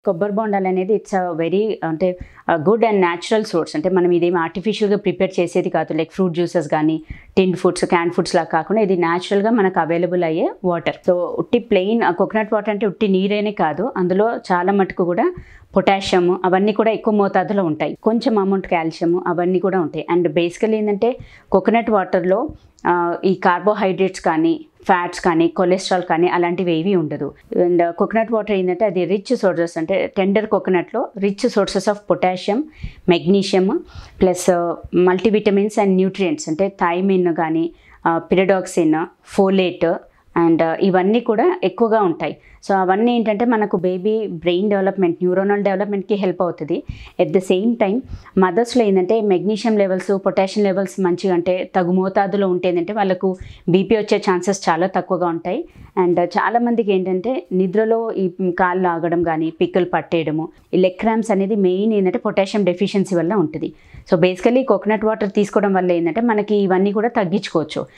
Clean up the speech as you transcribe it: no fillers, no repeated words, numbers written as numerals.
కొబ్బరి బొండాలనేది it's very అంటే good and natural source. అంటే మనం ఇదేమి ఆర్టిఫిషియల్‌గా ప్రిపేర్ చేసేది కాదు. లైక్ ఫ్రూట్ జ్యూసెస్ గానీ, టిన్డ్ ఫుడ్స్, క్యాన్ ఫుడ్స్ లాగా కాకుండా ఇది న్యాచురల్‌గా మనకు అవైలబుల్ అయ్యే వాటర్. సో ఉట్టి ప్లెయిన్ కోకోనట్ వాటర్ అంటే ఉట్టి నీరేనే కాదు. అందులో చాలా మటుకు కూడా పొటాషియం అవన్నీ కూడా ఎక్కువ మోతాదులో ఉంటాయి. కొంచెం అమౌంట్ కాల్షియం అవన్నీ కూడా ఉంటాయి. అండ్ బేసికల్లీ ఏంటంటే కోకోనట్ వాటర్‌లో ఈ కార్బోహైడ్రేట్స్ కానీ, ఫ్యాట్స్ కానీ, కొలెస్ట్రాల్ కానీ అలాంటివి ఏవి ఉండదు. అండ్ కోకోనట్ వాటర్ ఏంటంటే అది రిచ్ సోర్సెస్, అంటే టెండర్ కోకోనట్లో rich sources of potassium, magnesium plus multivitamins and nutrients అంటే థైమిన్ కానీ, పిరిడాక్సిన్, ఫోలేట్ అండ్ ఇవన్నీ కూడా ఎక్కువగా ఉంటాయి. సో అవన్నీ ఏంటంటే మనకు బేబీ బ్రెయిన్ డెవలప్మెంట్, న్యూరోనల్ డెవలప్మెంట్కి హెల్ప్ అవుతుంది. ఎట్ ద సేమ్ టైం మదర్స్లో ఏంటంటే మెగ్నీషియం లెవెల్స్, పొటాషియం లెవెల్స్ మంచిగా అంటే తగు మోతాదులో ఉంటే ఏంటంటే వాళ్ళకు బీపీ వచ్చే ఛాన్సెస్ చాలా తక్కువగా ఉంటాయి. అండ్ చాలామందికి ఏంటంటే నిద్రలో ఈ కాళ్ళు ఆగడం కానీ, పిక్కలు పట్టేయడము, ఈ లెగ్ క్రాంప్స్ అనేది మెయిన్ ఏంటంటే పొటాషియం డెఫిషియన్సీ వల్ల ఉంటుంది. సో బేసికలీ కోకోనట్ వాటర్ తీసుకోవడం వల్ల ఏంటంటే మనకి ఇవన్నీ కూడా తగ్గించుకోవచ్చు.